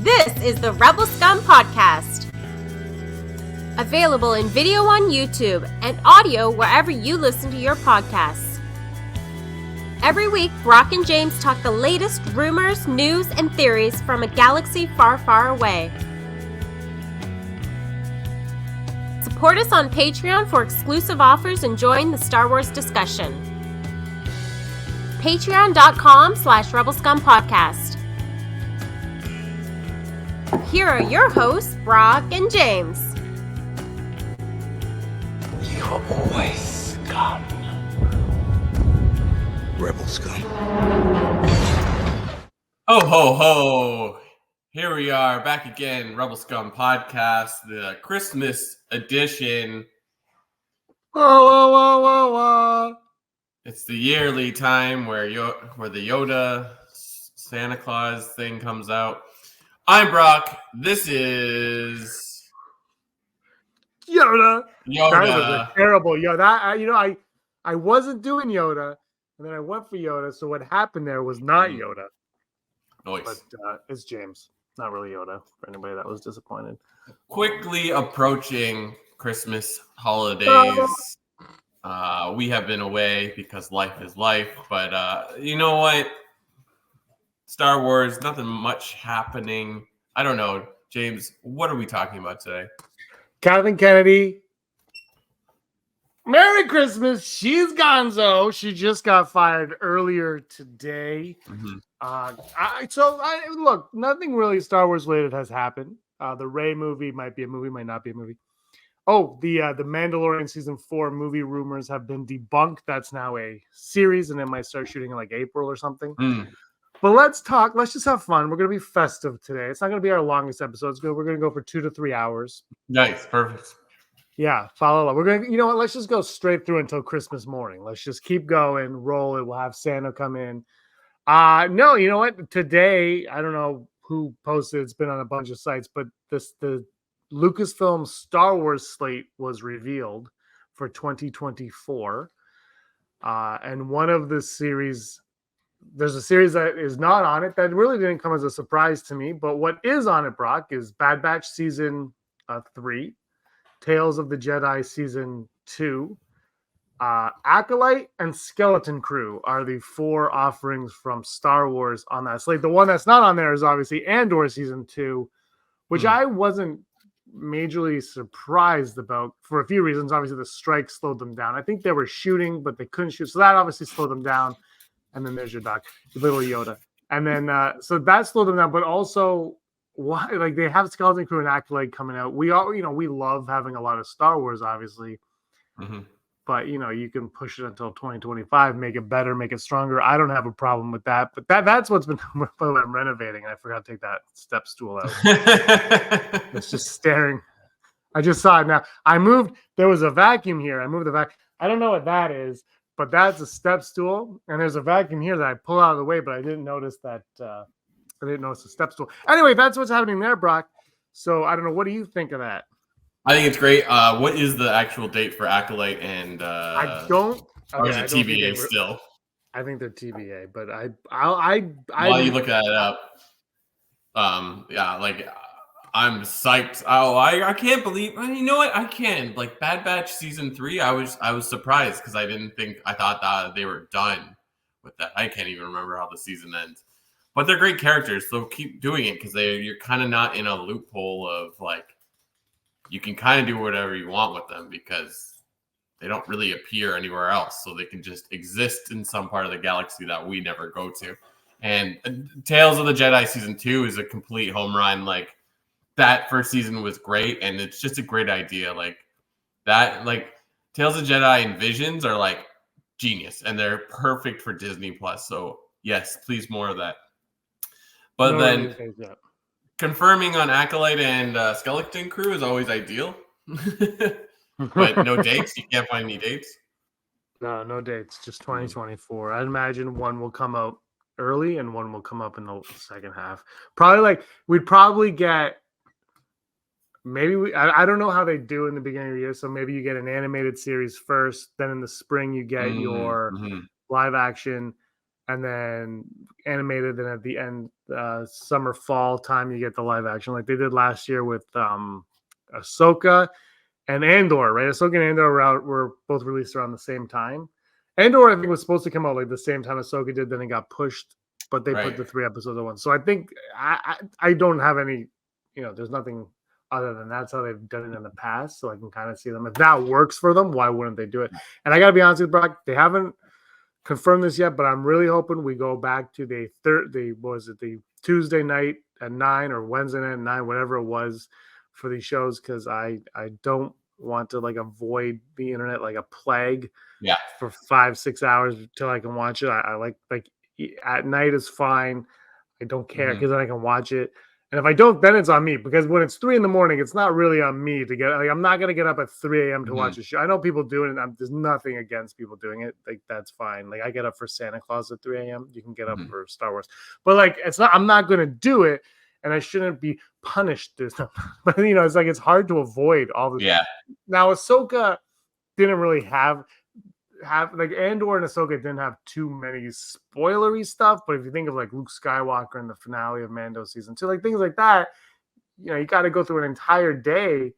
This is the Rebel Scum Podcast. Available in video on YouTube and audio wherever you listen to your podcasts. Every week, Brock and James talk the latest rumors, news, and theories from a galaxy far, far away. Support us on Patreon for exclusive offers and join the Star Wars discussion. Patreon.com/RebelScumPodcast. Here are your hosts, Brock and James. You're always scum. Rebel scum. Ho, ho, ho. Here we are back again, Rebel Scum Podcast, the Christmas edition. Whoa, whoa, whoa, whoa, whoa. It's the yearly time where the Yoda Santa Claus thing comes out. I'm Brock. This is Yoda. Yoda. That was a terrible Yoda. I wasn't doing Yoda, and then I went for Yoda. So what happened there was not Yoda, Noise. but it's James. Not really Yoda. For anybody that was disappointed. Quickly approaching Christmas holidays. We have been away because life is life, but you know what? Star Wars, nothing much happening. I don't know. James, what are we talking about today? Kathleen Kennedy. Merry Christmas. She's gonzo. She just got fired earlier today. Mm-hmm. Look, nothing really Star Wars related has happened. The Rey movie might be a movie, might not be a movie. Oh, the Mandalorian season 4 movie rumors have been debunked. That's now a series, and it might start shooting in like April or something. But let's just have fun. We're going to be festive today. It's not going to be our longest episode. We're going to go for 2 to 3 hours. Nice. Perfect. Yeah, follow up. We're going to, let's just go straight through until Christmas morning. Let's just keep going, roll it. We'll have Santa come in. No, you know what? Today, I don't know who posted. It's been on a bunch of sites, but the Lucasfilm Star Wars slate was revealed for 2024. And one of the series, there's a series that is not on it that really didn't come as a surprise to me. But what is on it, Brock, is Bad Batch Season 3, Tales of the Jedi Season 2, Acolyte, and Skeleton Crew are the 4 offerings from Star Wars on that slate. The one that's not on there is obviously Andor Season 2, which I wasn't majorly surprised about for a few reasons. Obviously, the strike slowed them down. I think they were shooting, but they couldn't shoot. So that obviously slowed them down. And then there's your dog, little Yoda. And then, so that slowed them down, but also why, like they have Skeleton Crew and Acolyte coming out. We all, we love having a lot of Star Wars, obviously. Mm-hmm. But, you can push it until 2025, make it better, make it stronger. I don't have a problem with that. But that's what's been, I'm renovating. And I forgot to take that step stool out. It's just staring. I just saw it now. There was a vacuum here. I moved the vacuum. I don't know what that is, but that's a step stool. And there's a vacuum here that I pull out of the way, but I didn't notice that. I didn't notice the step stool. Anyway, that's what's happening there, Brock. So I don't know. What do you think of that? I think it's great. What is the actual date for Acolyte and I don't. Or is it TBA still? I think they're TBA, but While you look that up, I'm psyched. Oh, I can't believe. You know what? I can. Like Bad Batch Season 3, I was surprised because I thought that they were done with that. I can't even remember how the season ends. But they're great characters, so keep doing it because you're kind of not in a loophole of like you can kind of do whatever you want with them because they don't really appear anywhere else, so they can just exist in some part of the galaxy that we never go to. And Tales of the Jedi Season 2 is a complete home run. Like that first season was great, and it's just a great idea. Like that, like Tales of Jedi and Visions are like genius, and they're perfect for Disney Plus. So yes, please more of that. But then confirming on Acolyte and Skeleton Crew is always ideal. But no dates. You can't find any dates. No dates. Just 2024. I'd imagine one will come out early and one will come up in the second half. We'd probably get. Maybe I don't know how they do in the beginning of the year. So maybe you get an animated series first, then in the spring you get your live action, and then animated. Then at the end, summer fall time you get the live action like they did last year with Ahsoka and Andor, right? Ahsoka and Andor were both released around the same time. Andor, I think, was supposed to come out like the same time Ahsoka did, then it got pushed, but they put the 3 episodes at once. So I think I don't have any, there's nothing other than that's how they've done it in the past. So I can kind of see them. If that works for them, why wouldn't they do it? And I got to be honest with Brock, they haven't confirmed this yet, but I'm really hoping we go back to the Tuesday night at 9 or Wednesday night at 9, whatever it was for these shows, because I don't want to like avoid the internet like a plague for 5-6 hours till I can watch it. I like at night is fine. I don't care because then I can watch it. And if I don't, then it's on me, because when it's 3 a.m, it's not really on me to get. Like, I'm not gonna get up at 3 a.m. to watch a show. I know people do it, and there's nothing against people doing it. Like that's fine. Like I get up for Santa Claus at 3 a.m. You can get up for Star Wars, but like it's not. I'm not gonna do it, and I shouldn't be punished. But it's like it's hard to avoid all this. Yeah. Now Ahsoka didn't really have like Andor and Ahsoka didn't have too many spoilery stuff, but if you think of like Luke Skywalker in the finale of Mando season 2, like things like that, you got to go through an entire day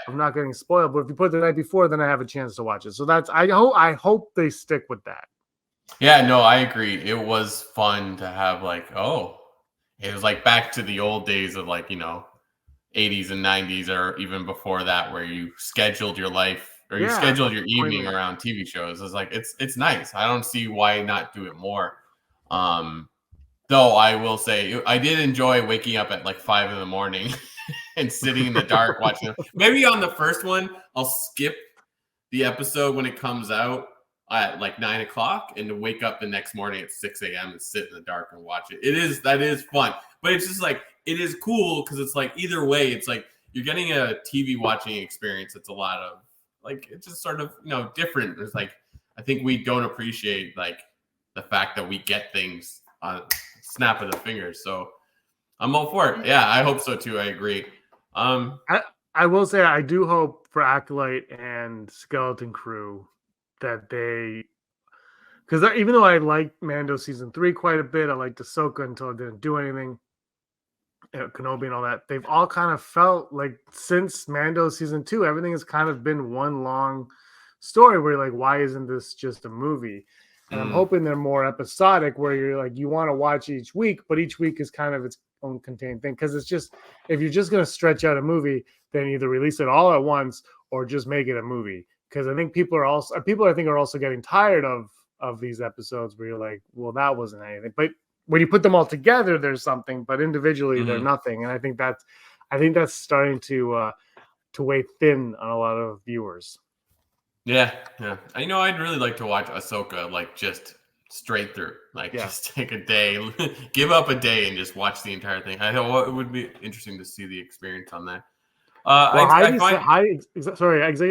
of not getting spoiled. But if you put it the night before, then I have a chance to watch it. So that's I hope they stick with that. Yeah, no, I agree. It was fun to have it was like back to the old days of 80s and 90s, or even before that, where you scheduled your life. Or you scheduled your evening around TV shows. It's like it's nice. I don't see why not do it more. Though I will say I did enjoy waking up at 5 a.m. and sitting in the dark watching them. Maybe on the first one, I'll skip the episode when it comes out at 9 o'clock and to wake up the next morning at 6 a.m. and sit in the dark and watch it. That is fun. But it's just it is cool because it's either way, it's you're getting a TV watching experience. It's a lot of it's just sort of different. It's I think we don't appreciate the fact that we get things on a snap of the fingers. So I'm all for it. Yeah, I hope so too. I agree. I will say I do hope for Acolyte and Skeleton Crew that because even though I liked Mando season 3 quite a bit, I liked Ahsoka until it didn't do anything. Kenobi and all that, they've all kind of felt like since Mando season 2, everything has kind of been one long story where you're why isn't this just a movie? And I'm hoping they're more episodic, where you're you want to watch each week, but each week is kind of its own contained thing. Because it's just, if you're just going to stretch out a movie, then either release it all at once or just make it a movie. Because I think people are also getting tired of these episodes where you're well, that wasn't anything. But when you put them all together, there's something, but individually they're nothing. And I think that's starting to weigh thin on a lot of viewers. Yeah. I'd really like to watch Ahsoka just straight through, just take a day, give up a day, and just watch the entire thing. I know it would be interesting to see the experience on that. Executive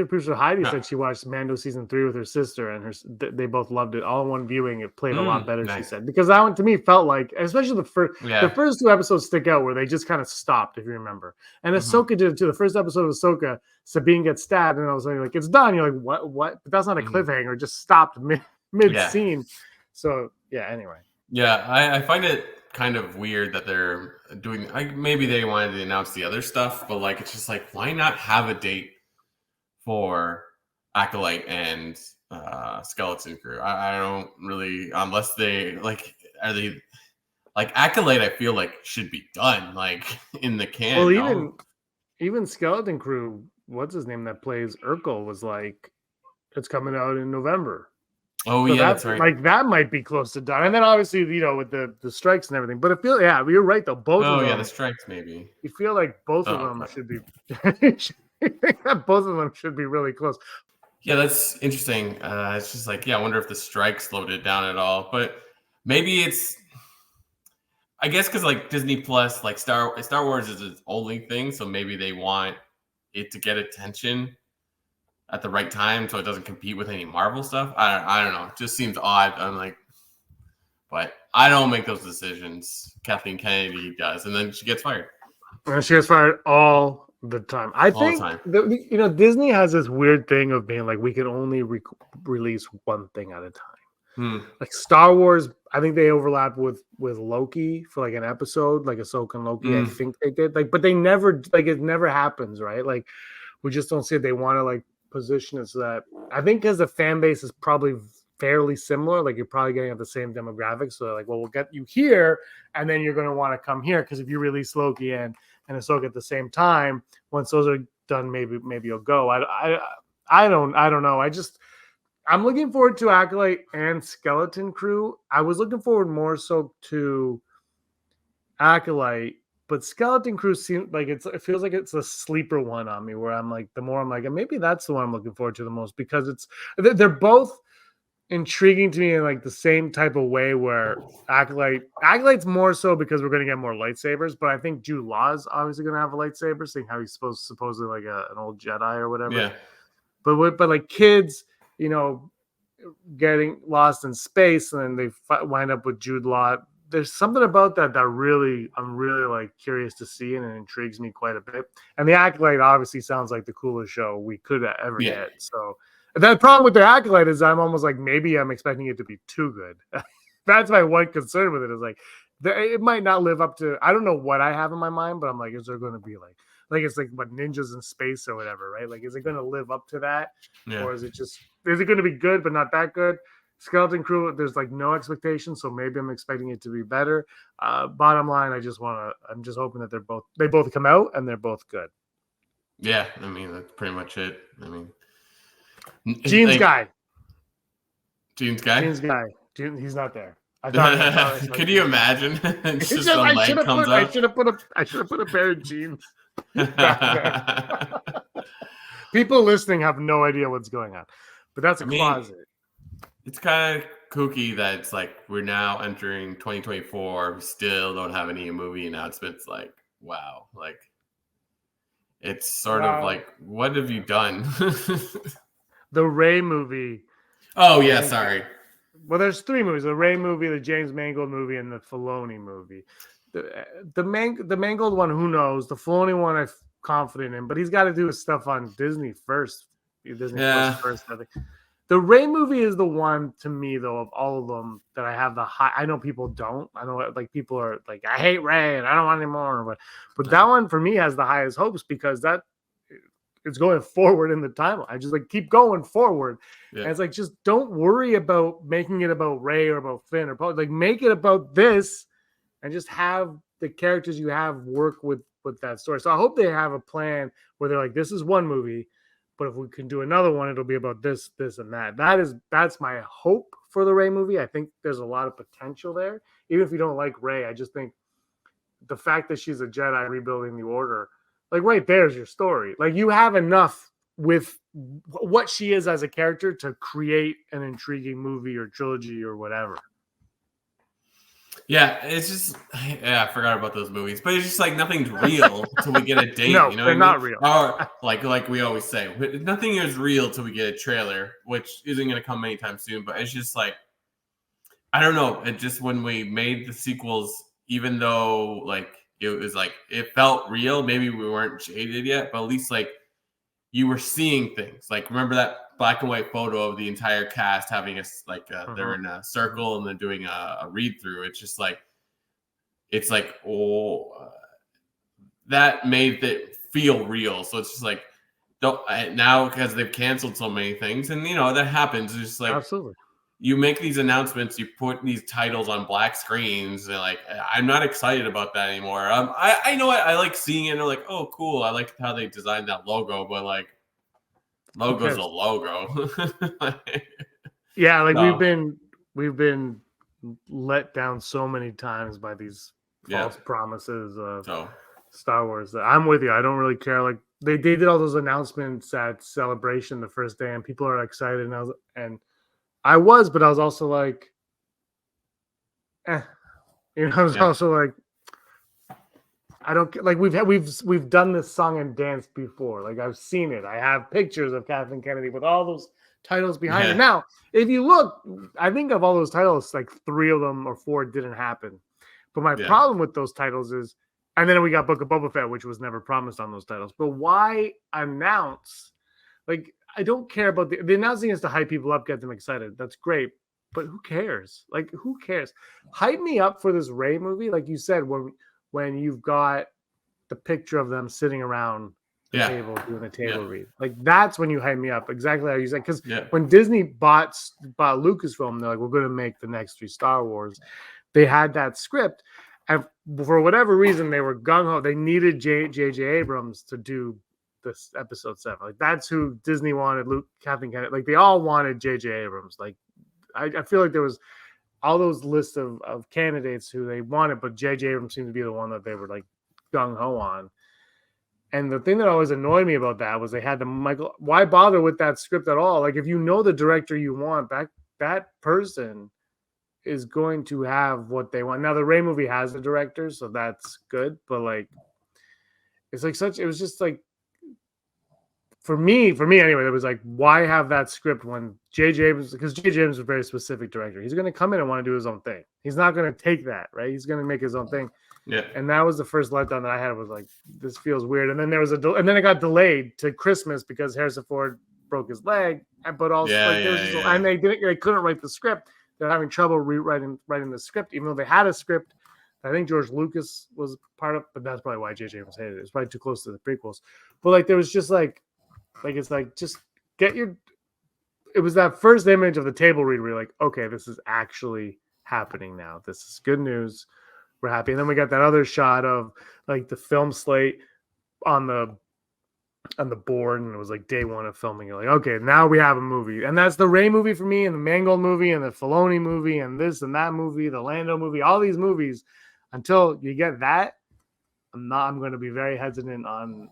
producer Heidi said she watched Mando season 3 with her sister, and they both loved it. All in one viewing, it played a lot better. Nice. She said, because that one to me felt especially the first 2 episodes stick out where they just kind of stopped, if you remember. And Ahsoka did it too. The first episode of Ahsoka, Sabine gets stabbed, and I was it's done. You're what? But that's not a cliffhanger. It just stopped mid scene. So anyway. Yeah, I find it kind of weird that they're doing. Maybe they wanted to announce the other stuff, but it's just why not have a date for Acolyte and Skeleton Crew? I don't really, unless they are they Acolyte? I feel should be done in the can. Well, even Skeleton Crew, what's his name that plays Urkel was it's coming out in November. Oh, so that's right. That might be close to done. And then obviously, with the strikes and everything. But you're right though. Both of them. Oh, yeah, the strikes maybe. You feel both of them should be both of them should be really close. Yeah, that's interesting. It's just I wonder if the strike slowed it down at all. But maybe it's, I guess, because Disney Plus, Star Wars is its only thing, so maybe they want it to get attention at the right time so it doesn't compete with any Marvel stuff. I don't know. It just seems odd. I'm but I don't make those decisions. Kathleen Kennedy does, and then she gets fired. And she gets fired all the time. I think Disney has this weird thing of being we can only release one thing at a time. Like Star Wars, I think they overlap with Loki for like an episode, like Ahsoka and Loki. I think they did, like, but they never, like, it never happens, right? Like, we just don't see it. They want to like position it so that I think because the fan base is probably fairly similar, like you're probably getting at the same demographics. So they're like, well, we'll get you here, and then you're going to want to come here because if you release Loki and Ahsoka at the same time, once those are done, maybe you'll go. I don't know. I'm looking forward to Acolyte and Skeleton Crew. I was looking forward more so to Acolyte, but Skeleton Crew seems like it feels like it's a sleeper one on me. Where I'm like, the more I'm like, and maybe that's the one I'm looking forward to the most because they're both intriguing to me in like the same type of way. Where Acolyte's more so because we're going to get more lightsabers, but I think Jude Law's obviously going to have a lightsaber, seeing how he's supposedly like an old Jedi or whatever. Yeah, but like kids, getting lost in space and then they wind up with Jude Law. There's something about that I'm really like curious to see, and it intrigues me quite a bit. And the Acolyte obviously sounds like the coolest show we could ever get. So the problem with the Acolyte is I'm almost like maybe I'm expecting it to be too good. That's my one concern with it is like it might not live up to. I don't know what I have in my mind, but I'm like, is there going to be like it's like what ninjas in space or whatever, right? Like, is it going to live up to that, or is it going to be good but not that good? Skeleton Crew, there's like no expectation, so maybe I'm expecting it to be better. Bottom line, I'm just hoping that they both come out and they're both good. Yeah, I mean that's pretty much it. I mean, Gene's guy. He's not there. Could you imagine? It's just a leg comes up. I should have put a pair of jeans. People listening have no idea what's going on, but that's a closet. It's kind of kooky that it's like we're now entering 2024. We still don't have any movie announcements. Like, wow, like it's sort of like, what have you done? The Rey movie. Oh yeah, sorry. Well, there's 3 movies: the Rey movie, the James Mangold movie, and the Filoni movie. The Mangold one, who knows? The Filoni one, I'm confident in, but he's got to do his stuff on Disney first. Plus first, I think. The Rey movie is the one to me, though, of all of them that I have the high. I know people don't. I know like people are like, I hate Rey and I don't want any more. But that one for me has the highest hopes because that it's going forward in the timeline. I just like keep going forward. Yeah. And it's like, just don't worry about making it about Rey or about Finn or Poe. Like, make it about this and just have the characters you have work with that story. So I hope they have a plan where they're like, this is one movie, but if we can do another one, it'll be about this, and that. That's my hope for the Rey movie. I think there's a lot of potential there. Even if you don't like Rey, I just think the fact that she's a Jedi rebuilding the Order, like right there's your story. Like you have enough with what she is as a character to create an intriguing movie or trilogy or whatever. Yeah, it's just I forgot about those movies, but it's just like nothing's real till we get a date. No, you know, they're not real. Or like we always say, nothing is real till we get a trailer, which isn't going to come anytime soon. But it's just like I don't know. It just when we made the sequels, even though like it was like it felt real, maybe we weren't jaded yet, but at least like you were seeing things. Like remember that black and white photo of the entire cast having they're in a circle and then doing a read through. It's just like that made it feel real. So it's just like now because they've canceled so many things, and that happens. It's just like absolutely. You make these announcements, you put these titles on black screens, and like I'm not excited about that anymore. I know I like seeing it, and I'm like, oh cool, I like how they designed that logo, but like logo's a logo. Yeah, like no. we've been let down so many times by these false promises of Star Wars. I'm with you. I don't really care. Like they did all those announcements at Celebration the first day, and people are excited, and I was, but I was also like, I was also like, I don't like we've done this song and dance before. Like I've seen it. I have pictures of Kathleen Kennedy with all those titles behind it. Now, if you look, I think of all those titles, like 3 of them or 4 didn't happen. But my problem with those titles is, and then we got Book of Boba Fett, which was never promised on those titles. But why announce? Like I don't care about the announcing is to hype people up, get them excited. That's great. but who cares? Like, who cares? Hype me up for this Ray movie, like you said, when you've got the picture of them sitting around the table doing a table read. Like, that's when you hype me up. Exactly how you said. Because when Disney bought Lucasfilm, they're like, we're going to make the next 3 Star Wars. They had that script, and for whatever reason, they were gung ho. They needed J.J. Abrams to do this episode 7. Like, that's who Disney wanted. Kathleen Kennedy. Like, they all wanted J.J. Abrams. Like, I feel like there was all those lists of candidates who they wanted, but J.J. Abrams seemed to be the one that they were like gung ho on. And the thing that always annoyed me about that was they had the Michael. Why bother with that script at all? Like, if you know the director you want, that person is going to have what they want. Now, the Ray movie has a director, so that's good. But like, it's like it was just like, for me anyway, it was like, why have that script when J.J. Abrams, because J.J. Abrams is a very specific director. He's going to come in and want to do his own thing. He's not going to take that, right? He's going to make his own thing. Yeah. And that was the first letdown that I had. Was like, this feels weird. And then there was and then it got delayed to Christmas because Harrison Ford broke his leg. But also, and they couldn't write the script. They're having trouble writing the script, even though they had a script. I think George Lucas was part of, but that's probably why J.J. Abrams hated it. It's probably too close to the prequels. But like, there was just it's like, just get your. It was that first image of the table read where you're like, okay, this is actually happening now. This is good news. We're happy. And then we got that other shot of like the film slate on the board, and it was like day 1 of filming. You're like, okay, now we have a movie. And that's the Ray movie for me, and the Mangold movie, and the Filoni movie, and this and that movie, the Lando movie, all these movies. Until you get that, I'm going to be very hesitant on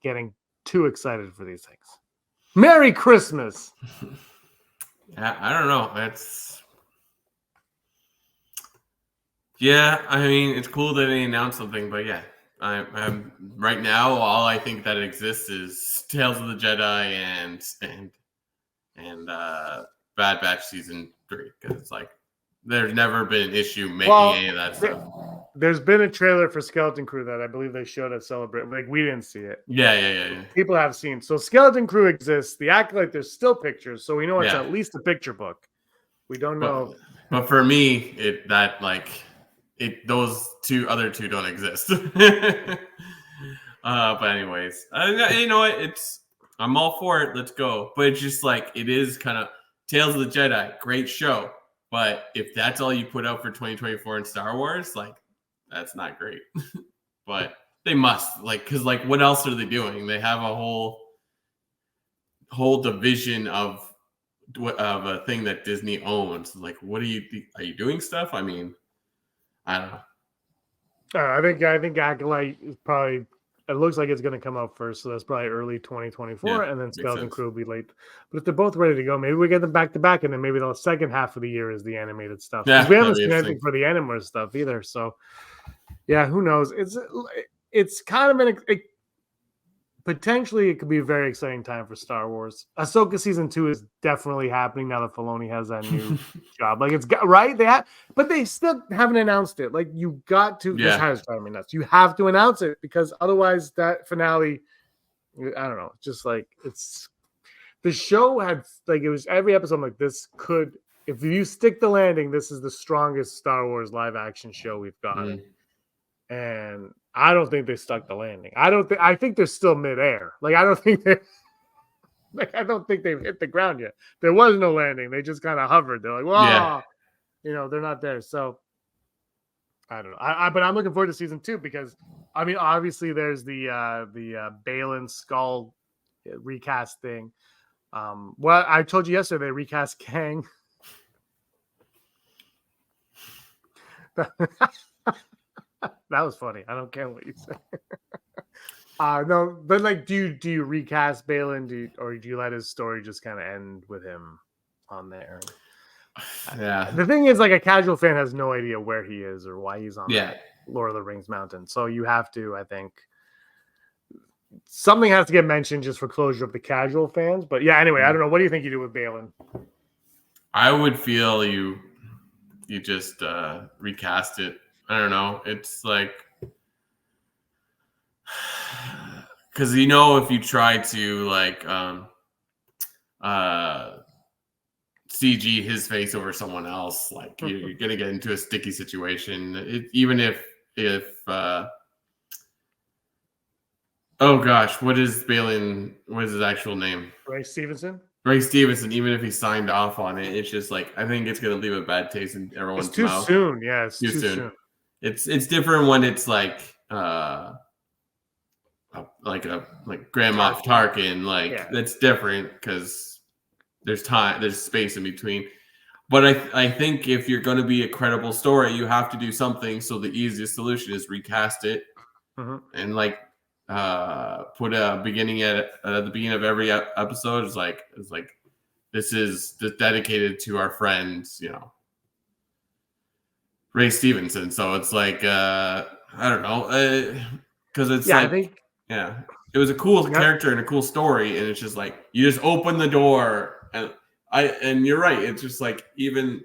getting too excited for these things. Merry Christmas. I don't know. Yeah, I mean, it's cool that they announced something, but yeah, I'm right now. All I think that exists is Tales of the Jedi and Bad Batch season 3, because it's like there's never been an issue making any of that stuff. There's been a trailer for Skeleton Crew that I believe they showed at Celebrate. Like, we didn't see it. Yeah. People have seen. So Skeleton Crew exists. The Acolyte, there's still pictures, so we know it's at least a picture book. We don't know. But for me, those other two don't exist. But anyways, you know what? I'm all for it. Let's go. But it's just like, it is kind of Tales of the Jedi, great show. But if that's all you put out for 2024 in Star Wars, like, that's not great. But they must, like, because like, what else are they doing? They have a whole division of a thing that Disney owns. Like, what are you doing stuff? I mean, I don't know. I think Acolyte is probably. It looks like it's going to come out first, so that's probably early 2024, and then Skeleton Crew will be late. But if they're both ready to go, maybe we get them back to back, and then maybe the second half of the year is the animated stuff. Yeah, we haven't seen anything for the animated stuff either, so yeah, who knows? It's kind of potentially it could be a very exciting time for Star Wars. Ahsoka season 2 is definitely happening now that Filoni has that new job. Like, it's right, but they still haven't announced it. Like, you got to. This has driving me nuts. You have to announce it, because otherwise that finale, I don't know. Just like, it's the show had, like, it was every episode. I'm like, this could, if you stick the landing, this is the strongest Star Wars live action show we've gotten. And I don't think they stuck the landing. I think they're still midair. Like, I don't think they've hit the ground yet. There was no landing. They just kind of hovered. They're like, whoa, they're not there. So I don't know. But I'm looking forward to season 2, because I mean, obviously there's the Balin skull recast thing. Well, I told you yesterday they recast Kang. That was funny. I don't care what you say. No, but like, do you recast Balin, or do you let his story just kind of end with him on there? Yeah. The thing is, like, a casual fan has no idea where he is or why he's on that Lord of the Rings mountain. So you have to, I think, something has to get mentioned just for closure of the casual fans. But yeah, anyway, I don't know. What do you think you do with Balin? I would feel you just recast it. I don't know. It's like, because if you try to like CG his face over someone else, like you're gonna get into a sticky situation. Even if oh gosh, what is Balin? What is his actual name? Ray Stevenson. Ray Stevenson. Even if he signed off on it, it's just like I think it's gonna leave a bad taste in everyone's It's too mouth. soon. Yeah, it's too soon. It's different when it's like Grand Moff Tarkin. That's different because there's space in between. But I think if you're going to be a credible story, you have to do something. So the easiest solution is recast it and put a beginning at the beginning of every episode. It's like this is dedicated to our friends, Ray Stevenson. So it's like I don't know, because it's it was a cool character and a cool story, and it's just like you just open the door, and you're right. It's just like even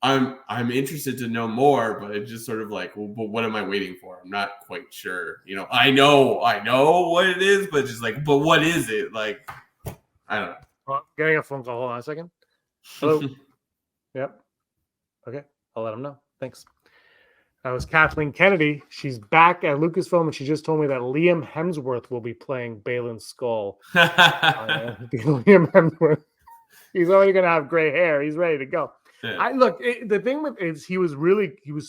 I'm interested to know more, but it's just sort of like, well, but what am I waiting for? I'm not quite sure. I know what it is, but just like, but what is it? Like, I don't know. Well, getting a phone call. Hold on a second. Hello. Yep. Okay, I'll let him know. Thanks. That was Kathleen Kennedy. She's back at Lucasfilm, and she just told me that Liam Hemsworth will be playing Balin's skull. Liam Hemsworth. He's already going to have gray hair. He's ready to go. Yeah. The thing with is he was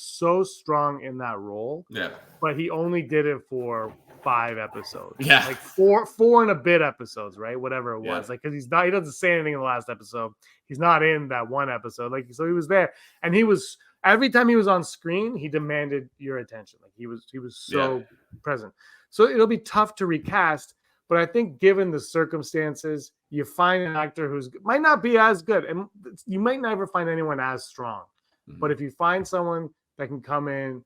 so strong in that role. Yeah. But he only did it for 5 episodes. Yeah. Like four and a bit episodes, right? Whatever it was. Like, because he doesn't say anything in the last episode. He's not in that one episode. Like, so he was there. And he was, every time he was on screen, he demanded your attention. Like he was so present. So it'll be tough to recast. But I think given the circumstances, you find an actor who's might not be as good, and you might never find anyone as strong. Mm-hmm. But if you find someone that can come in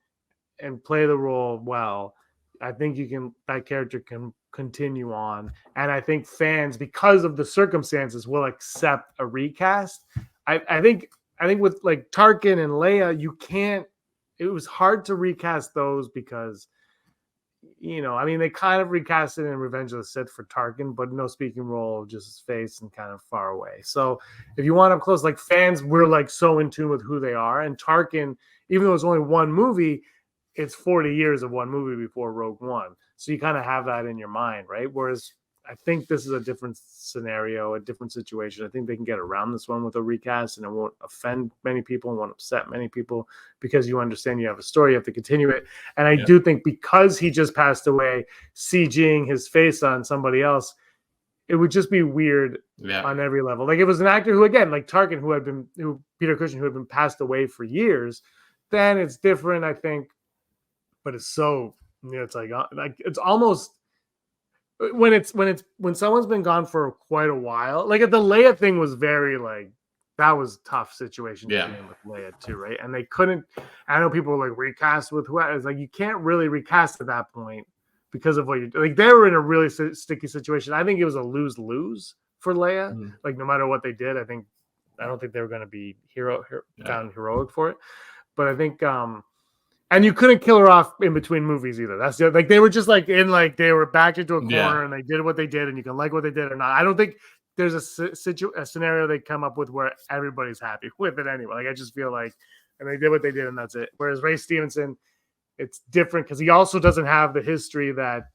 and play the role well, I think that character can continue on. And I think fans, because of the circumstances, will accept a recast. I think with like Tarkin and Leia, it was hard to recast those because they kind of recast it in Revenge of the Sith for Tarkin, but no speaking role, just his face and kind of far away. So if you want up close, like fans, we're like so in tune with who they are. And Tarkin, even though it's only one movie, it's 40 years of one movie before Rogue One. So you kind of have that in your mind, right? Whereas I think this is a different scenario, a different situation. I think they can get around this one with a recast, and it won't offend many people and won't upset many people because you understand you have a story, you have to continue it. And I do think because he just passed away, CGing his face on somebody else, it would just be weird on every level. Like it was an actor who, again, like Tarkin, Peter Cushing, who had been passed away for years, then it's different, I think. But it's so, it's like it's almost, when someone's been gone for quite a while, like the Leia thing was very like, that was a tough situation to be in with Leia too, right? And they couldn't, I know people were like recast with whoever. It's like you can't really recast at that point because of what you like. They were in a really sticky situation. I think it was a lose-lose for Leia. Like no matter what they did, I don't think they were going to be found heroic for it. But I think and you couldn't kill her off in between movies either. That's like they were just like they were backed into a corner and they did what they did, and you can like what they did or not. I don't think there's a scenario they come up with where everybody's happy with it anyway. Like I just feel like, and they did what they did, and that's it. Whereas Ray Stevenson, it's different because he also doesn't have the history that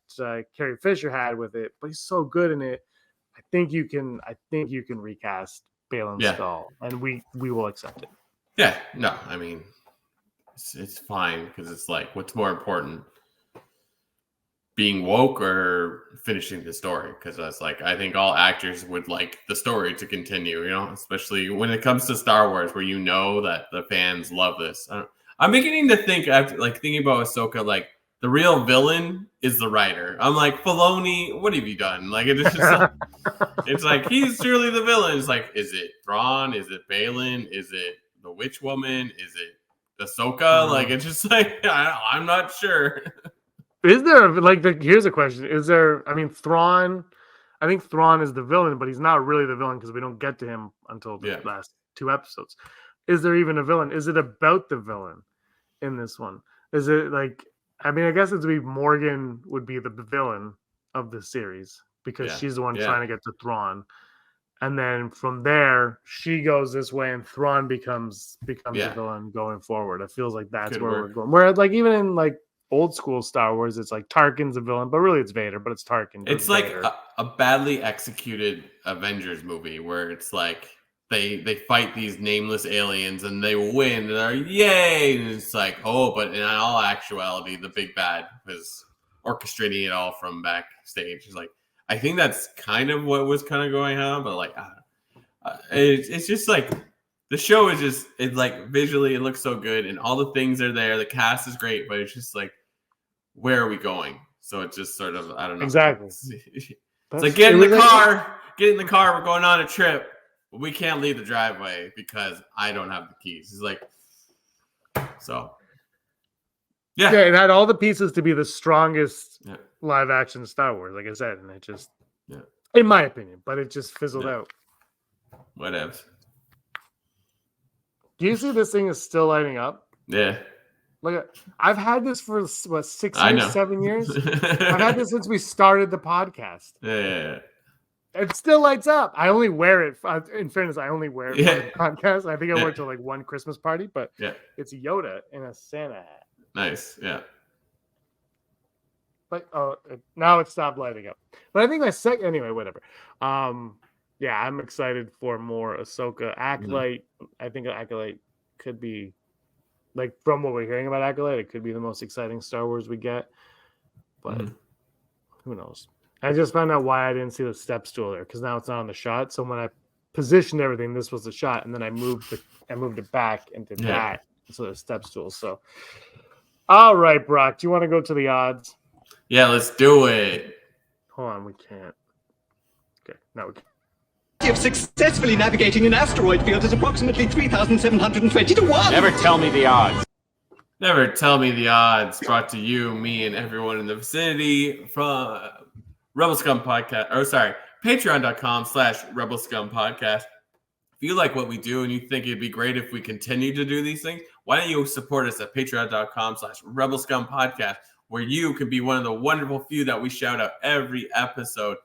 Carrie Fisher had with it, but he's so good in it. I think you can recast Balin's skull, and we will accept it. Yeah, no, I mean. It's fine because it's like, what's more important, being woke or finishing the story? Because that's like, I think all actors would like the story to continue, especially when it comes to Star Wars, where that the fans love this. I'm beginning to think, after like thinking about Ahsoka, like the real villain is the writer. I'm like, Filoni, what have you done? Like it's just like, it's like he's truly the villain. It's like, is it Thrawn? Is it Balin? Is it the Witch Woman? Is it Ahsoka? Like it's just like I'm not sure. Is there here's a question. Is there, Thrawn, I think Thrawn is the villain, but he's not really the villain because we don't get to him until the last 2 episodes. Is there even a villain? Is it about the villain in this one? Is it like, I guess it'd be Morgan would be the villain of the series because she's the one trying to get to Thrawn. And then from there, she goes this way, and Thrawn becomes Yeah. a villain going forward. It feels like that's Could where work. we're going. Where like even in like old school Star Wars, it's like Tarkin's a villain, but really it's Vader. But it's Tarkin. It's like a badly executed Avengers movie where it's like they fight these nameless aliens and they win and they're yay, and it's like, oh, but in all actuality, the big bad was orchestrating it all from backstage. It's like, I think that's kind of what was kind of going on, but like, it's just like the show is just, it's like visually it looks so good and all the things are there. The cast is great, but it's just like, where are we going? So it's just sort of, I don't know. Exactly. It's like, get in the car, we're going on a trip. But we can't leave the driveway because I don't have the keys. It's like, so. Yeah, it had all the pieces to be the strongest live action Star Wars, like I said, and it just, in my opinion, but it just fizzled out. Whatever. Do you see this thing is still lighting up? Yeah. Look, I've had this for what, 6 I years, know. 7 years. I've had this since we started the podcast. Yeah. It still lights up. I only wear it. In fairness, I only wear it for the podcast. I think I wore it to like one Christmas party, but it's Yoda in a Santa hat. Nice. Yeah. But now it stopped lighting up. But I think anyway, whatever. Yeah, I'm excited for more Ahsoka. Acolyte. I think Acolyte could be, like, from what we're hearing about Acolyte, it could be the most exciting Star Wars we get. But who knows? I just found out why I didn't see the step stool there, because now it's not on the shot. So when I positioned everything, this was the shot, and then I moved it back into that. So the step stool. So, all right, Brock, do you want to go to the odds? Yeah, let's do it. Hold on, we can't. Okay, now we can. Of successfully navigating an asteroid field is approximately 3,720 to 1. Never tell me the odds. Never tell me the odds. Brought to you, me, and everyone in the vicinity from Rebel Scum Podcast. Patreon.com/Rebel Scum Podcast. If you like what we do and you think it'd be great if we continue to do these things, why don't you support us at Patreon.com/Rebel Scum Podcast, where you can be one of the wonderful few that we shout out every episode,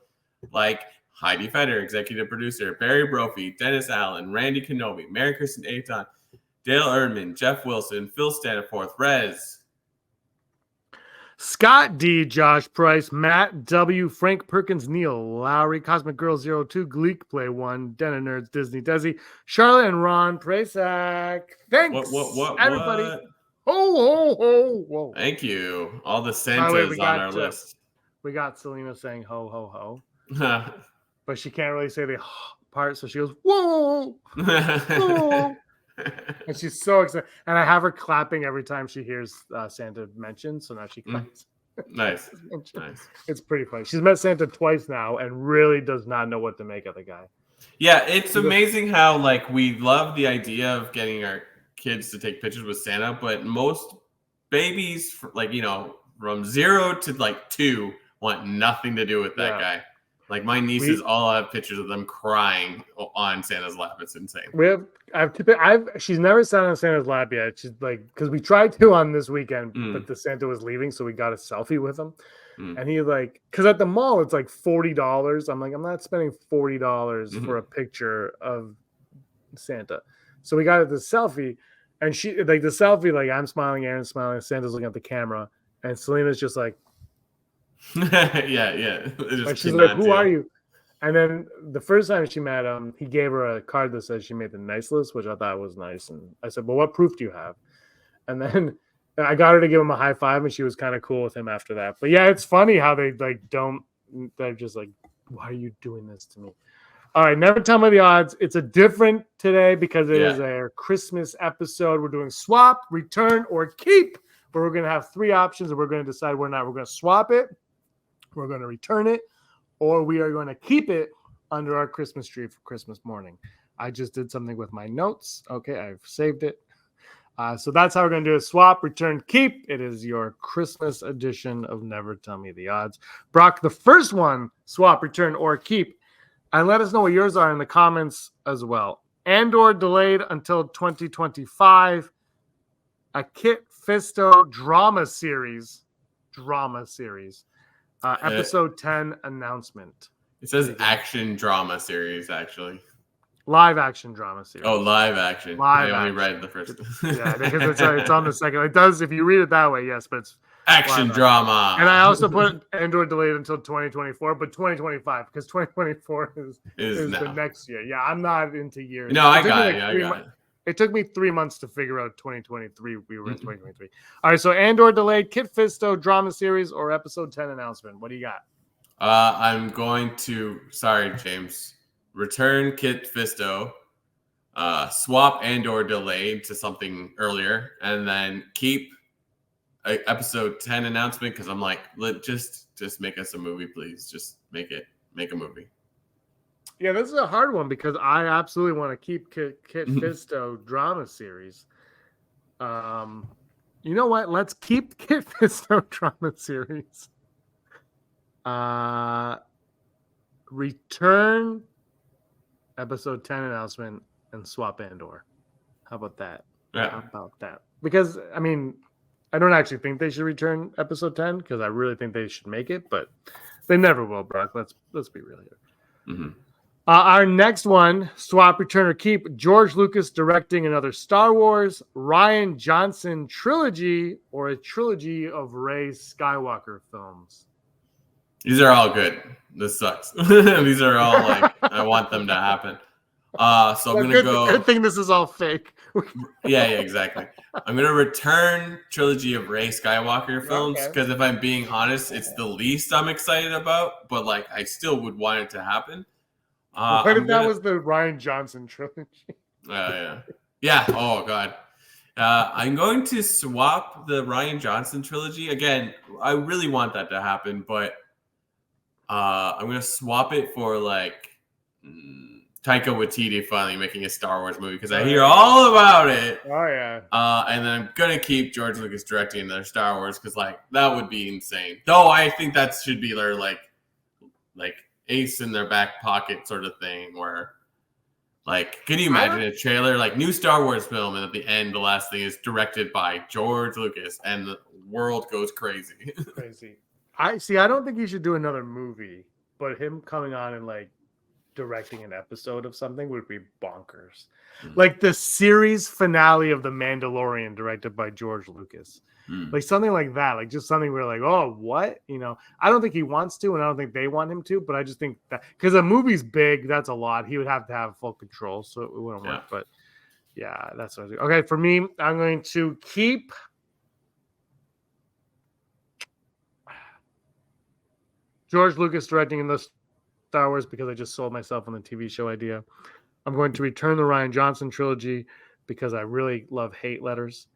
like Heidi Feder, executive producer, Barry Brophy, Dennis Allen, Randy Kenobi, Mary Kristen Aton, Dale Erdman, Jeff Wilson, Phil Staniforth, Rez, Scott D, Josh Price, Matt W, Frank Perkins, Neil Lowry, Cosmic Girl 02, Gleek Play 1, Denna Nerds, Disney Desi, Charlotte and Ron Prasak. Thanks, everybody. What? Ho, ho, ho, whoa. Thank you. All the Santas on our list. We got Selena saying ho, ho, ho. And But she can't really say the part, so she goes, whoa, whoa. And she's so excited. And I have her clapping every time she hears Santa mentioned, so now she claps. Nice. It's pretty funny. She's met Santa twice now and really does not know what to make of the guy. Yeah, it's amazing how, like, we love the idea of getting our kids to take pictures with Santa, but most babies, like, you know, from 0 to like 2 want nothing to do with that guy. Like, my nieces all have pictures of them crying on Santa's lap. It's insane. She's never sat on Santa's lap yet. She's like, because we tried to on this weekend, but the Santa was leaving, so we got a selfie with him. And he like, because at the mall it's like $40. I'm like, I'm not spending $40 for a picture of Santa. So we got the selfie, and she like the selfie, like I'm smiling, Aaron's smiling, Santa's looking at the camera, and Selena's just like, yeah. Like she's like, who are you? And then the first time she met him, he gave her a card that says she made the nice list, which I thought was nice. And I said, well, what proof do you have? And then I got her to give him a high five, and she was kind of cool with him after that. But yeah, it's funny how they like they're just like, why are you doing this to me? All right, never tell me the odds. It's a different today because it is a Christmas episode. We're doing swap, return, or keep, where we're going to have 3 options, and we're going to decide whether or not we're going to swap it, we're going to return it, or we are going to keep it under our Christmas tree for Christmas morning. I just did something with my notes. Okay, I've saved it. So that's how we're going to do it. Swap, return, keep. It is your Christmas edition of Never Tell Me the Odds. Brock, the first one, swap, return, or keep. And let us know what yours are in the comments as well. And/or delayed until 2025. A Kit Fisto drama series. Episode 10 announcement. It says action drama series, actually. Live action drama series. Oh, live action. Live I only action. read the first. Yeah, because it's on the second. It does if you read it that way, yes, but it's action drama. And I also put Andor delayed until 2024, but 2025 because 2024 is the next year. Yeah, I'm not into years. No, I got it. It took me 3 months to figure out 2023. We were in 2023. All right, so Andor delayed, Kit Fisto drama series, or episode 10 announcement. What do you got? I'm going to. Sorry, James. Return Kit Fisto. Swap Andor delayed to something earlier, and then keep episode 10 announcement because I'm like, just make us a movie, please. Just make a movie. Yeah, this is a hard one because I absolutely want to keep Kit Fisto drama series. You know what? Let's keep Kit Fisto drama series. Return episode 10 announcement and swap Andor. How about that? Yeah. How about that? Because I mean, I don't actually think they should return episode 10 because I really think they should make it, but they never will, Brock. Let's be real here. Mm-hmm. Our next one, swap, return, or keep. George Lucas directing another Star Wars, Rian Johnson trilogy, or a trilogy of Rey Skywalker films. These are all good. This sucks. These are all like I want them to happen. So I'm gonna go. Good thing this is all fake. yeah, exactly. I'm gonna return trilogy of Rey Skywalker films because if I'm being honest, it's the least I'm excited about. But like, I still would want it to happen. What if that was the Rian Johnson trilogy? Yeah. Oh god. I'm going to swap the Rian Johnson trilogy again. I really want that to happen, but I'm gonna swap it for like Taika Waititi finally making a Star Wars movie because I hear all about it. Oh yeah. And then I'm gonna keep George Lucas directing another Star Wars because like that would be insane. Though I think that should be their like ace in their back pocket sort of thing where like can you imagine a trailer like new Star Wars film and at the end the last thing is directed by George Lucas and the world goes crazy. I don't think he should do another movie, but him coming on and like directing an episode of something would be bonkers. Like the series finale of The Mandalorian directed by George Lucas. Like something like that, like just something where like, oh, what? You know, I don't think he wants to, and I don't think they want him to, but I just think that because a movie's big, that's a lot. He would have to have full control, so it wouldn't work. But yeah, that's what I do. Okay, for me, I'm going to keep George Lucas directing in the Star Wars because I just sold myself on the TV show idea. I'm going to return the Rian Johnson trilogy because I really love hate letters.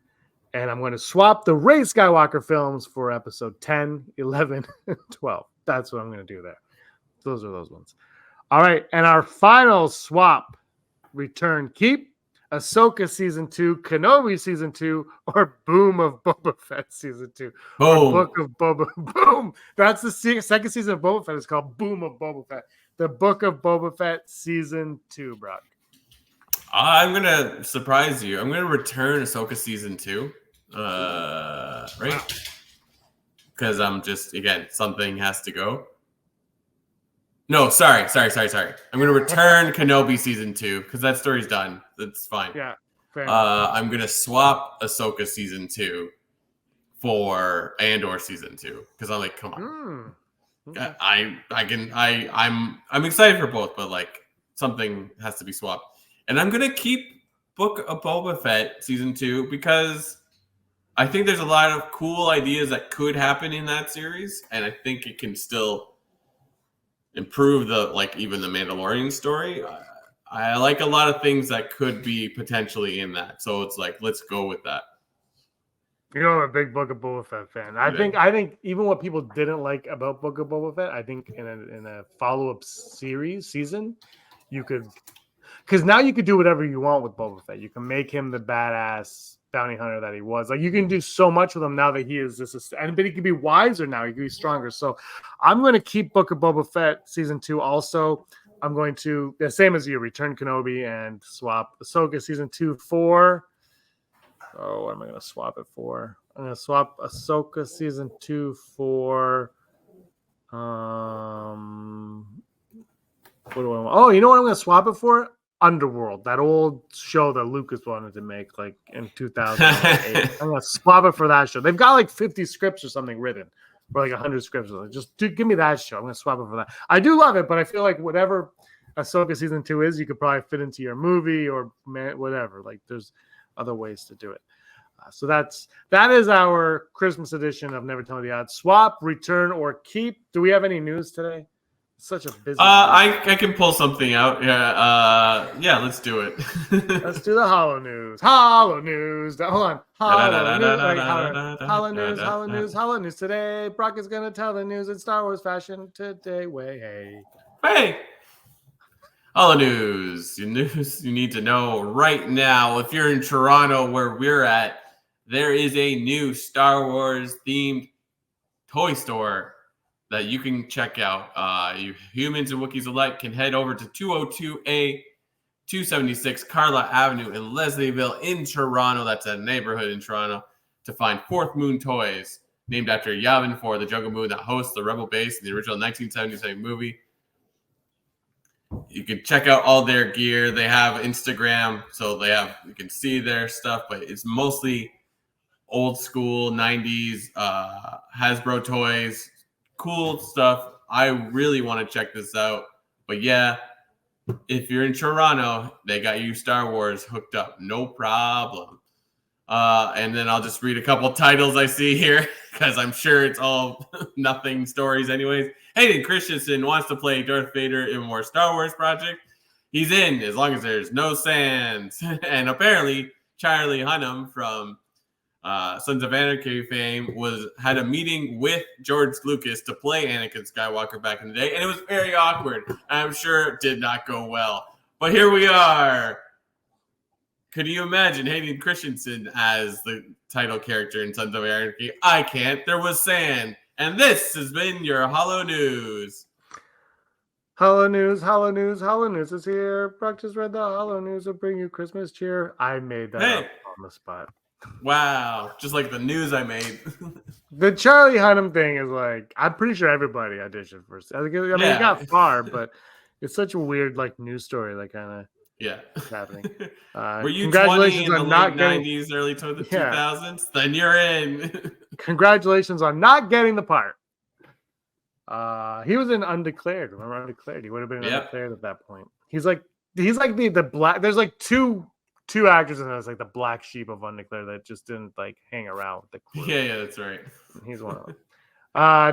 And I'm going to swap the Rey Skywalker films for episode 10, 11, and 12. That's what I'm going to do there. Those are those ones. All right. And our final swap, return, keep Ahsoka season 2, Kenobi season 2, or Boom of Boba Fett season 2. Or Book of Boba. Boom. That's the second season of Boba Fett. It's called Boom of Boba Fett. The Book of Boba Fett season 2, Brock. I'm going to surprise you. I'm going to return Ahsoka season 2. Right? Because I'm just, again, something has to go. No, sorry. I'm going to return Kenobi season 2 because that story's done. That's fine. Yeah. Fair enough. I'm going to swap Ahsoka season 2 for Andor season 2 because I'm like, come on. Okay. I'm excited for both, but like something has to be swapped. And I'm gonna keep Book of Boba Fett season 2 because I think there's a lot of cool ideas that could happen in that series, and I think it can still improve even the Mandalorian story. I like a lot of things that could be potentially in that, so it's like let's go with that. You know, I'm a big Book of Boba Fett fan. I think even what people didn't like about Book of Boba Fett, I think in a follow-up season, you could, because now you could do whatever you want with Boba Fett. You can make him the badass bounty hunter that he was. Like you can do so much with him now that he is this, but he can be wiser now. He can be stronger. So I'm going to keep Book of Boba Fett season 2. Also, I'm going to the same as you return Kenobi and swap Ahsoka season 2 for. Oh, what am I going to swap it for? I'm going to swap Ahsoka season 2 for What do I want? Oh, you know what I'm going to swap it for? Underworld, that old show that Lucas wanted to make like in 2008. I'm going to swap it for that show. They've got like 50 scripts or something written, or like 100 scripts. Just give me that show. I'm going to swap it for that. I do love it, but I feel like whatever Ahsoka season 2 is, you could probably fit into your movie or whatever. Like there's other ways to do it. So that is our Christmas edition of Never Tell Me the Odds. Swap, return, or keep. Do we have any news today? Such a busy. I can pull something out. Yeah, let's do it. Let's do the Hollow News. Hollow News. Hold on. Hollow News today. Brock is gonna tell the news in Star Wars fashion today. Hey. Hollow News. News you need to know right now. If you're in Toronto, where we're at, there is a new Star Wars themed toy store that you can check out. You humans and Wookiees alike can head over to 202A 276 Carla Avenue in Leslieville in Toronto. That's a neighborhood in Toronto, to find Fourth Moon toys, named after Yavin 4, the Jungle Moon that hosts the Rebel base in the original 1977 movie. You can check out all their gear. They have Instagram, so you can see their stuff, but it's mostly old school 90s Hasbro toys. Cool stuff. I really want to check this out. But yeah, if you're in Toronto, they got you Star Wars hooked up. No problem. And then I'll just read a couple titles I see here, because I'm sure it's all nothing stories anyways. Hayden Christensen wants to play Darth Vader in more Star Wars project. He's in, as long as there's no sands. And apparently, Charlie Hunnam from Sons of Anarchy fame had a meeting with George Lucas to play Anakin Skywalker back in the day, and it was very awkward. I'm sure it did not go well. But here we are. Could you imagine Hayden Christensen as the title character in Sons of Anarchy? I can't. There was sand. And this has been your Hollow News. Hollow News is here. Brock just read the Hollow News will bring you Christmas cheer. I made that up on the spot. Wow. Just like the news I made. The Charlie Hunnam thing is like, I'm pretty sure everybody auditioned for it. I mean, it got far, but it's such a weird like news story, like kind of happening. Were you 20 in the late 90s, early 2000s? Then you're in. Congratulations on not getting the part. He was in Undeclared. Remember Undeclared? He would have been in Undeclared at that point. He's like the black. There's like two actors in there. It's like the black sheep of Undeclared that just didn't like hang around with the crew. Yeah, that's right. He's one of them.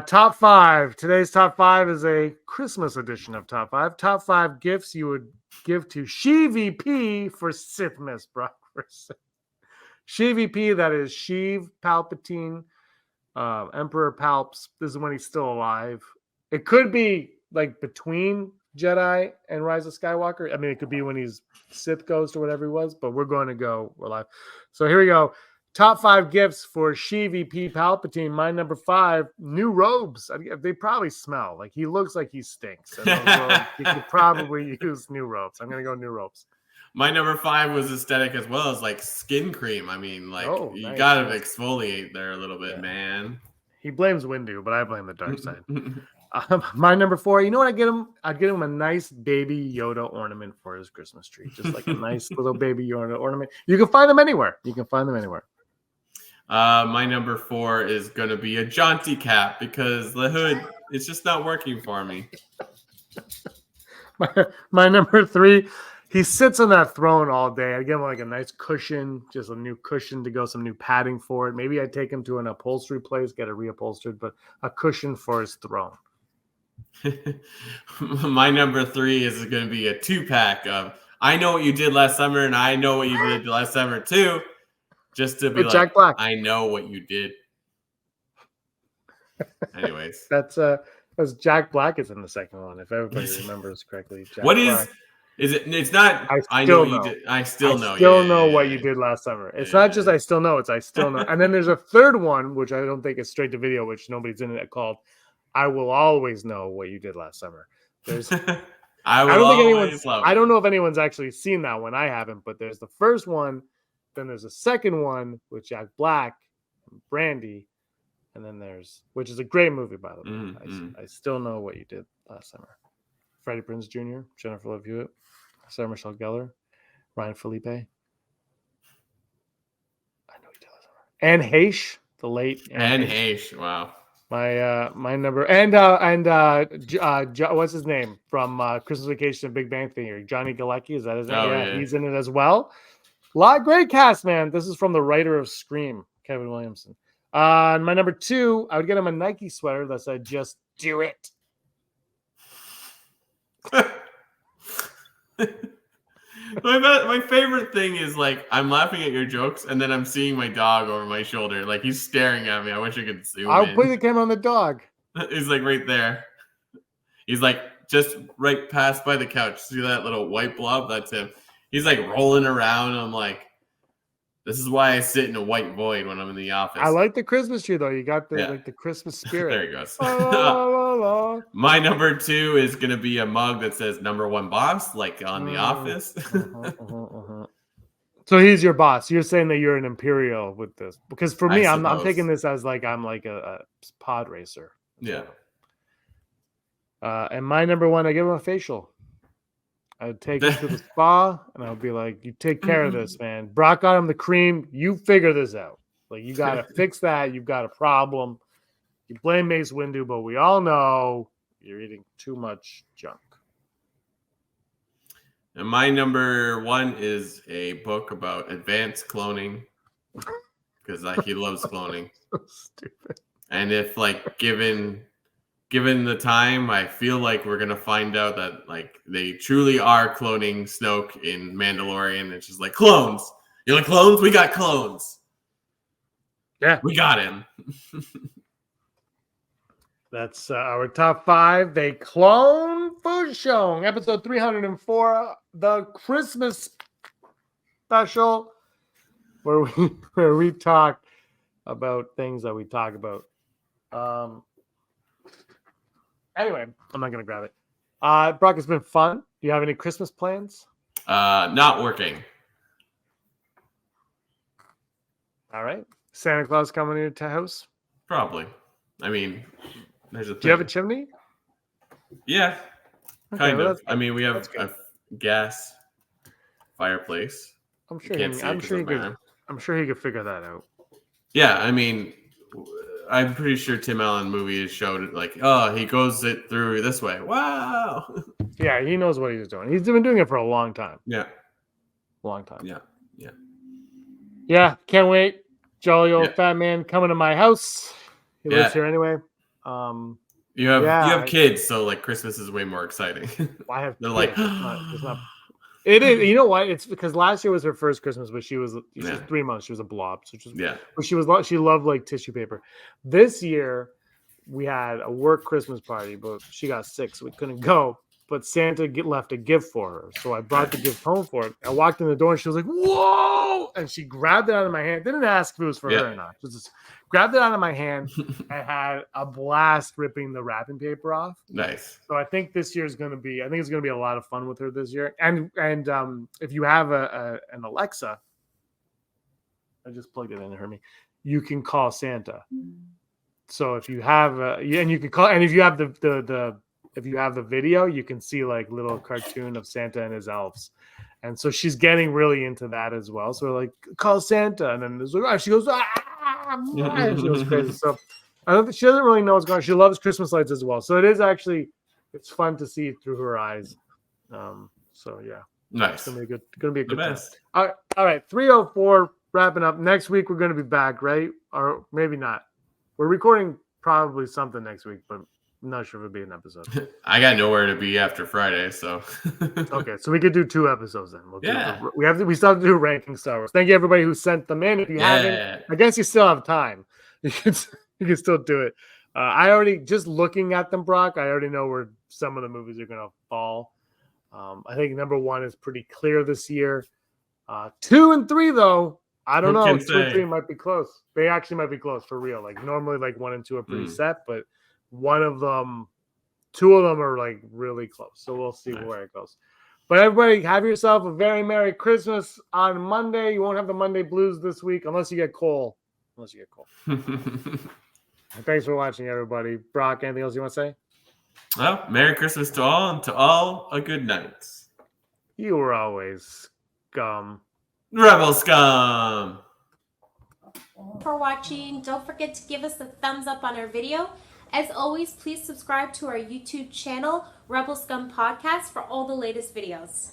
Top 5. Today's top 5 is a Christmas edition of Top 5. Top 5 gifts you would give to Sheev P for Sith Miss Brock. Sheev P, that is Sheev Palpatine, Emperor Palps. This is when he's still alive. It could be like between Jedi and Rise of Skywalker. I mean, it could be when he's Sith Ghost or whatever he was, but we're going to go live. So here we go. Top 5 gifts for Sheev P Palpatine. My number 5, new robes. They probably smell. Like he looks like he stinks. And those robes, you could probably use new robes. I'm going to go new robes. My number 5 was aesthetic as well as like skin cream. I mean, like you got to exfoliate there a little bit, man. He blames Windu, but I blame the dark side. My number 4, you know what I get him? I'd get him a nice baby Yoda ornament for his Christmas tree. Just like a nice little baby Yoda ornament. You can find them anywhere. My number 4 is going to be a jaunty cap because the hood is just not working for me. My number 3, he sits on that throne all day. I'd give him like a nice cushion, just a new cushion to go, some new padding for it. Maybe I'd take him to an upholstery place, get it reupholstered, but a cushion for his throne. My number 3 is going to be a 2-pack of I Know What You Did Last Summer and I Know What You Did Last Summer too. Just to be like, Jack Black. I know what you did. Anyways. That's Jack Black is in the second one, if everybody remembers correctly. Jack what Black. Is it? It's not. I know what you did. I still know. What you did last summer. It's not just I still know. It's I still know. And then there's a third one, which I don't think is straight to video, which nobody's in it, called I Will Always Know What You Did Last Summer. There's. I don't know if anyone's actually seen that one. I haven't, but there's the first one. Then there's a second one with Jack Black and Brandy. And then which is a great movie, by the way. I still know what you did last summer. Freddie Prinze Jr., Jennifer Love Hewitt, Sarah Michelle Gellar, Ryan Felipe. I know he does. Anne Heche, the late And Heche. Wow. My number what's his name from Christmas Vacation and Big Bang Theory? Johnny Galecki, is that his name? Oh, yeah, yeah. he's in it as well. A lot great cast, man. This is from the writer of Scream, Kevin Williamson. And my number 2, I would get him a Nike sweater that said "Just do it." My favorite thing is like I'm laughing at your jokes and then I'm seeing my dog over my shoulder. Like he's staring at me. I wish I could zoom I'll in. put the camera on the dog. He's like right there. He's like just right past by the couch. See that little white blob? That's him. He's like rolling around. I'm like, this is why I sit in a white void when I'm in the office. I like the Christmas tree though. You got the like the Christmas spirit. There he goes. La, la, la, la. My number 2 is gonna be a mug that says "Number One Boss," like on The Office. So he's your boss. You're saying that you're an imperial with this, because for me, I'm taking this as like I'm like a pod racer. Yeah. And my number 1, I give him a facial. I would take him to the spa, and I would be like, "You take care of this, man. Brock got him the cream. You figure this out. Like you got to fix that. You've got a problem. You blame Mace Windu, but we all know you're eating too much junk." And my number 1 is a book about advanced cloning, because like he loves cloning. So stupid. And if like given the time, I feel like we're gonna find out that like they truly are cloning Snoke in Mandalorian. It's just like clones. You like clones? We got clones. Yeah, we got him. That's our top 5. They clone Fushong, episode 304, the Christmas special, where we talk about things that we talk about. Anyway, I'm not gonna grab it. Brock, it's been fun. Do you have any Christmas plans? Not working. All right. Santa Claus coming to your house? Probably. I mean, there's a thing. Do you have a chimney? Yeah, Okay, kind well, of. I mean, we have a gas fireplace. I'm sure. Can't see it I'm 'cause sure he of could. mine. I'm sure he could figure that out. Yeah, I mean, I'm pretty sure Tim Allen movie has showed it like, oh, he goes it through this way. Wow. Yeah, he knows what he's doing. He's been doing it for a long time. Yeah. Long time. Yeah. Yeah, can't wait. Jolly old fat man coming to my house. He lives here anyway. You have kids, so like Christmas is way more exciting. I have. They're like, it's not. It is. You know what? It's because last year was her first Christmas, but she was 3 months. She was a blob, so but she loved like tissue paper. This year we had a work Christmas party, but she got sick, so we couldn't go. But Santa left a gift for her, so I brought the gift home for her. I walked in the door and she was like, "Whoa!" And she grabbed it out of my hand. Didn't ask if it was for her or not. She just grabbed it out of my hand and had a blast ripping the wrapping paper off. Nice. So I think this year is going to be. I think it's going to be a lot of fun with her this year. And if you have an Alexa, I just plugged it in. It hurt me. You can call Santa. So if you have and you can call, and if you have if you have the video, you can see like little cartoon of Santa and his elves. And so she's getting really into that as well. So we're like, call Santa. And then she goes, and she goes crazy. So I don't think she doesn't really know what's going on. She loves Christmas lights as well. So it is actually, it's fun to see through her eyes. So yeah. Nice. It's gonna be a good best. time. All right. 304 wrapping up. Next week we're gonna be back, right? Or maybe not. We're recording probably something next week, but I'm not sure if it'll be an episode. I got nowhere to be after Friday, so okay, so we could do 2 episodes then. We still have to do ranking Star Wars. Thank you everybody who sent them in. If you haven't, I guess you still have time. You can still do it. I already, just looking at them, Brock, I already know where some of the movies are gonna fall. I think number 1 is pretty clear this year. 2 and 3 though, I don't know. 2 and 3 might be close. They actually might be close for real. Like normally, like 1 and 2 are pretty set, but 2 of them are like really close. So we'll see where it goes. But everybody, have yourself a very Merry Christmas on Monday. You won't have the Monday blues this week unless you get Cole. Thanks for watching, everybody. Brock, anything else you want to say? Well, Merry Christmas to all, and to all a good night. You were always scum. Rebel Scum! For watching. Don't forget to give us a thumbs up on our video. As always, please subscribe to our YouTube channel, Rebel Scum Podcast, for all the latest videos.